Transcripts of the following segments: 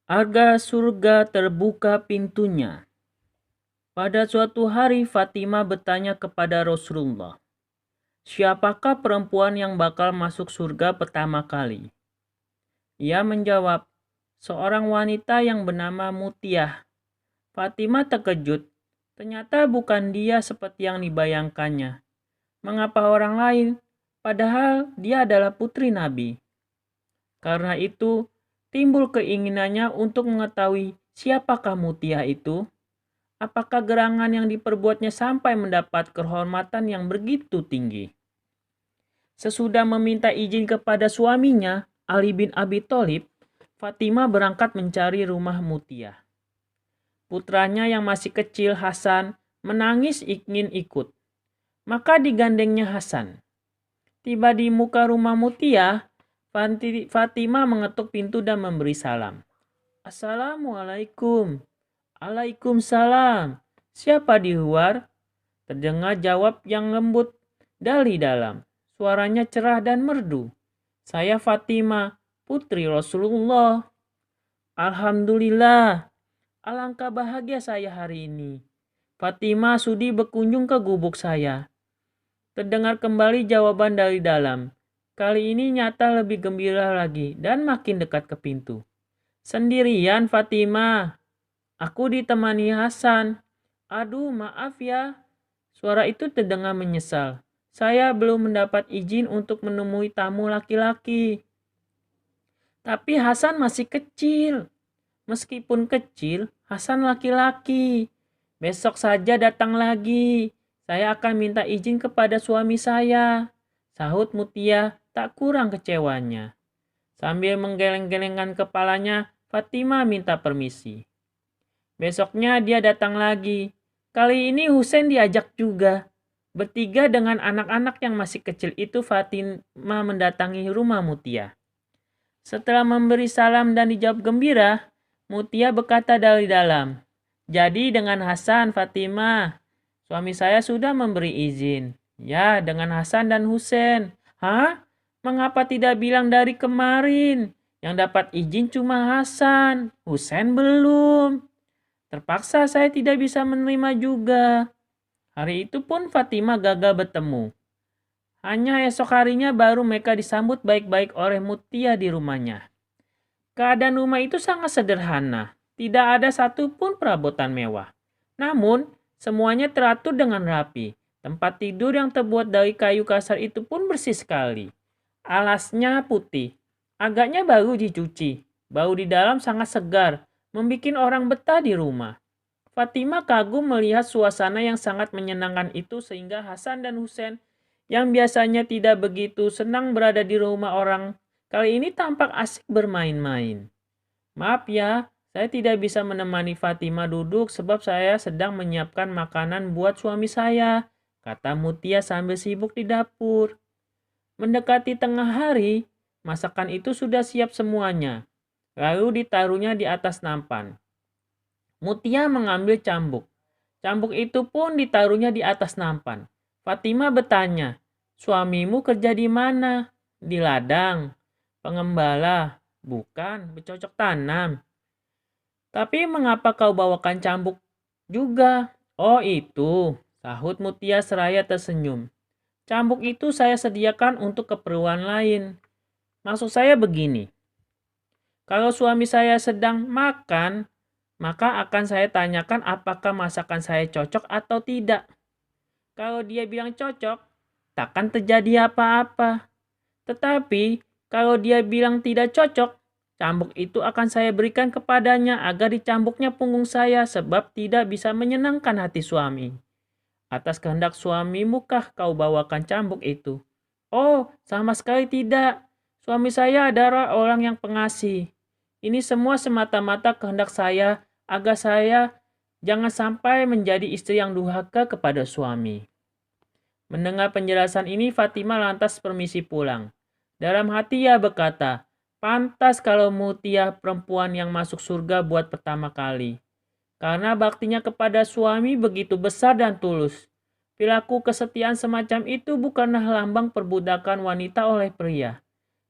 Agar surga terbuka pintunya. Pada suatu hari Fatimah bertanya kepada Rasulullah, "Siapakah perempuan yang bakal masuk surga pertama kali?" Ia menjawab, "Seorang wanita yang bernama Mutiah." Fatimah terkejut. Ternyata bukan dia seperti yang dibayangkannya. Mengapa orang lain? Padahal dia adalah putri Nabi. Karena itu, timbul keinginannya untuk mengetahui siapakah Mutiah itu. Apakah gerangan yang diperbuatnya sampai mendapat kehormatan yang begitu tinggi? Sesudah meminta izin kepada suaminya, Ali bin Abi Thalib, Fatimah berangkat mencari rumah Mutiah. Putranya yang masih kecil, Hasan, menangis ingin ikut. Maka digandengnya Hasan. Tiba di muka rumah Mutiah, Fatimah mengetuk pintu dan memberi salam. "Assalamualaikum." "Waalaikumsalam. Siapa di luar?" Terdengar jawab yang lembut dari dalam. Suaranya cerah dan merdu. "Saya Fatimah, putri Rasulullah." "Alhamdulillah, alangkah bahagia saya hari ini. Fatimah sudi berkunjung ke gubuk saya." Terdengar kembali jawaban dari dalam. Kali ini nyata lebih gembira lagi dan makin dekat ke pintu. "Sendirian Fatimah?" "Aku ditemani Hasan." "Aduh, maaf ya." Suara itu terdengar menyesal. "Saya belum mendapat izin untuk menemui tamu laki-laki." "Tapi Hasan masih kecil." "Meskipun kecil, Hasan laki-laki. Besok saja datang lagi. Saya akan minta izin kepada suami saya." Sahut Mutia tak kurang kecewanya. Sambil menggeleng-gelengkan kepalanya, Fatimah minta permisi. Besoknya dia datang lagi. Kali ini Husain diajak juga. Bertiga dengan anak-anak yang masih kecil itu, Fatimah mendatangi rumah Mutia. Setelah memberi salam dan dijawab gembira, Mutia berkata dari dalam, "Jadi dengan Hasan, Fatimah, suami saya sudah memberi izin." "Ya, dengan Hasan dan Husain." "Hah? Mengapa tidak bilang dari kemarin? Yang dapat izin cuma Hasan, Husain belum." "Terpaksa saya tidak bisa menerima juga." Hari itu pun Fatimah gagal bertemu. Hanya esok harinya baru mereka disambut baik-baik oleh Mutia di rumahnya. Keadaan rumah itu sangat sederhana. Tidak ada satupun perabotan mewah. Namun, semuanya teratur dengan rapi. Tempat tidur yang terbuat dari kayu kasar itu pun bersih sekali. Alasnya putih. Agaknya baru dicuci. Bau di dalam sangat segar, membuat orang betah di rumah. Fatimah kagum melihat suasana yang sangat menyenangkan itu sehingga Hasan dan Husain yang biasanya tidak begitu senang berada di rumah orang, kali ini tampak asik bermain-main. "Maaf ya, saya tidak bisa menemani Fatimah duduk sebab saya sedang menyiapkan makanan buat suami saya," kata Mutia sambil sibuk di dapur. Mendekati tengah hari, masakan itu sudah siap semuanya. Lalu ditaruhnya di atas nampan. Mutia mengambil cambuk. Cambuk itu pun ditaruhnya di atas nampan. Fatimah bertanya, "Suamimu kerja di mana?" "Di ladang." "Pengembala?" "Bukan, bercocok tanam." "Tapi mengapa kau bawakan cambuk juga?" "Oh itu," sahut Mutia seraya tersenyum. "Cambuk itu saya sediakan untuk keperluan lain. Maksud saya begini, kalau suami saya sedang makan, maka akan saya tanyakan apakah masakan saya cocok atau tidak. Kalau dia bilang cocok, takkan terjadi apa-apa. Tetapi kalau dia bilang tidak cocok, cambuk itu akan saya berikan kepadanya agar dicambuknya punggung saya sebab tidak bisa menyenangkan hati suami. Atas kehendak suamimukah kau bawakan cambuk itu?" "Oh, sama sekali tidak. Suami saya adalah orang yang pengasih. Ini semua semata-mata kehendak saya agar saya jangan sampai menjadi istri yang durhaka kepada suami." Mendengar penjelasan ini, Fatimah lantas permisi pulang. Dalam hati ia berkata, pantas kalau Mutia perempuan yang masuk surga buat pertama kali. Karena baktinya kepada suami begitu besar dan tulus. Perilaku kesetiaan semacam itu bukanlah lambang perbudakan wanita oleh pria.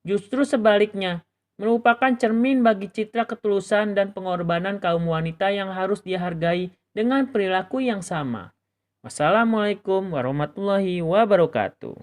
Justru sebaliknya, merupakan cermin bagi citra ketulusan dan pengorbanan kaum wanita yang harus dihargai dengan perilaku yang sama. Wassalamualaikum warahmatullahi wabarakatuh.